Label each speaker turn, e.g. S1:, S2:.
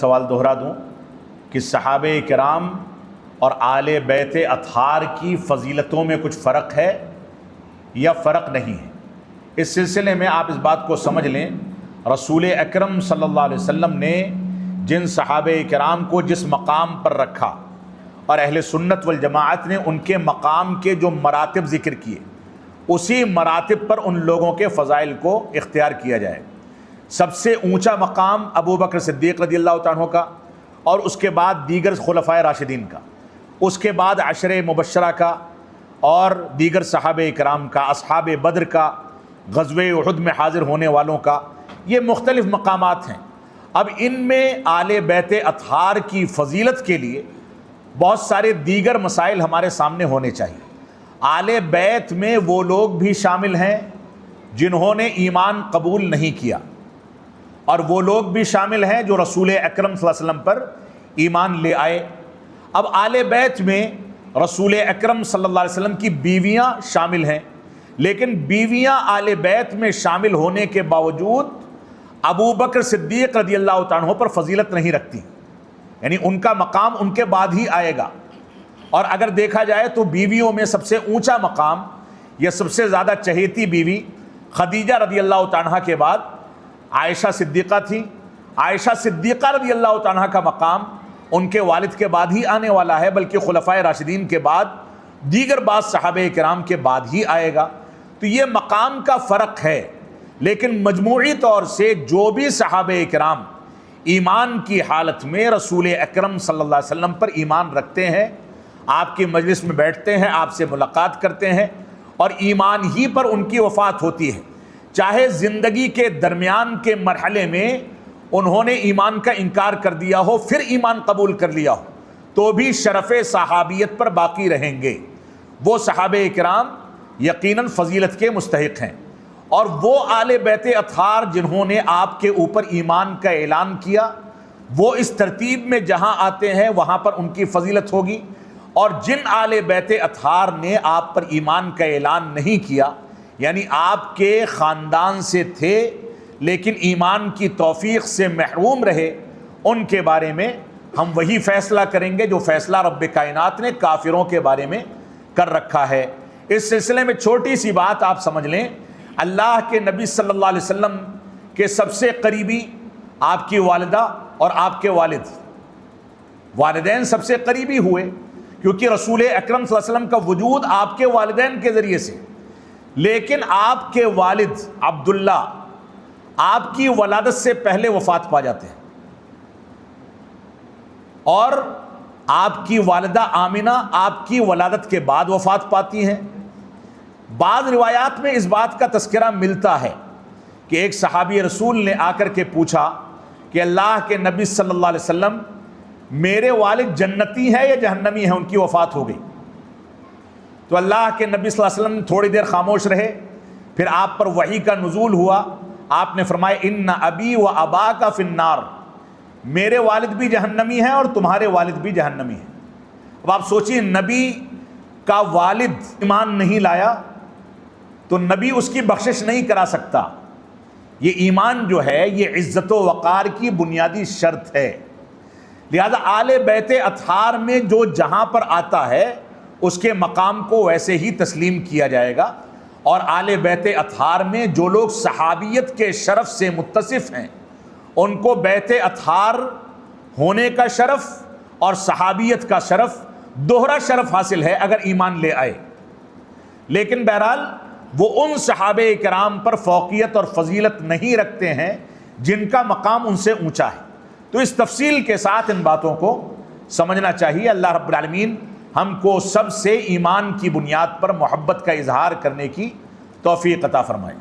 S1: سوال دہرا دوں کہ صحابہ کرام اور آل بیت اطہار کی فضیلتوں میں کچھ فرق ہے یا فرق نہیں ہے؟ اس سلسلے میں آپ اس بات کو سمجھ لیں، رسول اکرم صلی اللہ علیہ وسلم نے جن صحابہ کرام کو جس مقام پر رکھا اور اہل سنت والجماعت نے ان کے مقام کے جو مراتب ذکر کیے، اسی مراتب پر ان لوگوں کے فضائل کو اختیار کیا جائے۔ سب سے اونچا مقام ابو بکر صدیق رضی اللہ عنہ کا، اور اس کے بعد دیگر خلفائے راشدین کا، اس کے بعد عشرہ مبشرہ کا اور دیگر صحابہ کرام کا، اصحاب بدر کا، غزوہ احد میں حاضر ہونے والوں کا، یہ مختلف مقامات ہیں۔ اب ان میں آل بیت اطہار کی فضیلت کے لیے بہت سارے دیگر مسائل ہمارے سامنے ہونے چاہیے۔ آل بیت میں وہ لوگ بھی شامل ہیں جنہوں نے ایمان قبول نہیں کیا، اور وہ لوگ بھی شامل ہیں جو رسول اکرم صلی اللہ علیہ وسلم پر ایمان لے آئے۔ اب آل بیت میں رسول اکرم صلی اللہ علیہ وسلم کی بیویاں شامل ہیں، لیکن بیویاں آل بیت میں شامل ہونے کے باوجود ابو بکر صدیق رضی اللہ عنہ پر فضیلت نہیں رکھتی، یعنی ان کا مقام ان کے بعد ہی آئے گا۔ اور اگر دیکھا جائے تو بیویوں میں سب سے اونچا مقام یا سب سے زیادہ چہیتی بیوی خدیجہ رضی اللہ عنہ کے بعد عائشہ صدیقہ تھی۔ عائشہ صدیقہ رضی اللہ عنہ کا مقام ان کے والد کے بعد ہی آنے والا ہے، بلکہ خلفائے راشدین کے بعد دیگر بعض صحابہ کرام کے بعد ہی آئے گا۔ تو یہ مقام کا فرق ہے، لیکن مجموعی طور سے جو بھی صحابہ کرام ایمان کی حالت میں رسول اکرم صلی اللہ علیہ وسلم پر ایمان رکھتے ہیں، آپ کی مجلس میں بیٹھتے ہیں، آپ سے ملاقات کرتے ہیں، اور ایمان ہی پر ان کی وفات ہوتی ہے، چاہے زندگی کے درمیان کے مرحلے میں انہوں نے ایمان کا انکار کر دیا ہو پھر ایمان قبول کر لیا ہو، تو بھی شرف صحابیت پر باقی رہیں گے۔ وہ صحابہ کرام یقیناً فضیلت کے مستحق ہیں، اور وہ آل بیت اطہار جنہوں نے آپ کے اوپر ایمان کا اعلان کیا، وہ اس ترتیب میں جہاں آتے ہیں وہاں پر ان کی فضیلت ہوگی۔ اور جن آل بیت اطہار نے آپ پر ایمان کا اعلان نہیں کیا، یعنی آپ کے خاندان سے تھے لیکن ایمان کی توفیق سے محروم رہے، ان کے بارے میں ہم وہی فیصلہ کریں گے جو فیصلہ رب کائنات نے کافروں کے بارے میں کر رکھا ہے۔ اس سلسلے میں چھوٹی سی بات آپ سمجھ لیں، اللہ کے نبی صلی اللہ علیہ وسلم کے سب سے قریبی آپ کی والدہ اور آپ کے والد، والدین سب سے قریبی ہوئے، کیونکہ رسول اکرم صلی اللہ علیہ وسلم کا وجود آپ کے والدین کے ذریعے سے، لیکن آپ کے والد عبداللہ آپ کی ولادت سے پہلے وفات پا جاتے ہیں، اور آپ کی والدہ آمنہ آپ کی ولادت کے بعد وفات پاتی ہیں۔ بعض روایات میں اس بات کا تذکرہ ملتا ہے کہ ایک صحابی رسول نے آ کر کے پوچھا کہ اللہ کے نبی صلی اللہ علیہ وسلم، میرے والد جنتی ہے یا جہنمی ہے، ان کی وفات ہو گئی۔ تو اللہ کے نبی صلی اللہ علیہ وسلم تھوڑی دیر خاموش رہے، پھر آپ پر وحی کا نزول ہوا۔ آپ نے فرمایا ان ابی و اباک فی النار، میرے والد بھی جہنمی ہیں اور تمہارے والد بھی جہنمی ہیں۔ اب آپ سوچئے، نبی کا والد ایمان نہیں لایا تو نبی اس کی بخشش نہیں کرا سکتا۔ یہ ایمان جو ہے یہ عزت و وقار کی بنیادی شرط ہے، لہذا آل بیت اطہار میں جو جہاں پر آتا ہے اس کے مقام کو ویسے ہی تسلیم کیا جائے گا، اور آل بیت اطہار میں جو لوگ صحابیت کے شرف سے متصف ہیں ان کو بیت اطہار ہونے کا شرف اور صحابیت کا شرف، دوہرا شرف حاصل ہے اگر ایمان لے آئے۔ لیکن بہرحال وہ ان صحابہ کرام پر فوقیت اور فضیلت نہیں رکھتے ہیں جن کا مقام ان سے اونچا ہے۔ تو اس تفصیل کے ساتھ ان باتوں کو سمجھنا چاہیے۔ اللہ رب العالمین ہم کو سب سے ایمان کی بنیاد پر محبت کا اظہار کرنے کی توفیق عطا فرمائے۔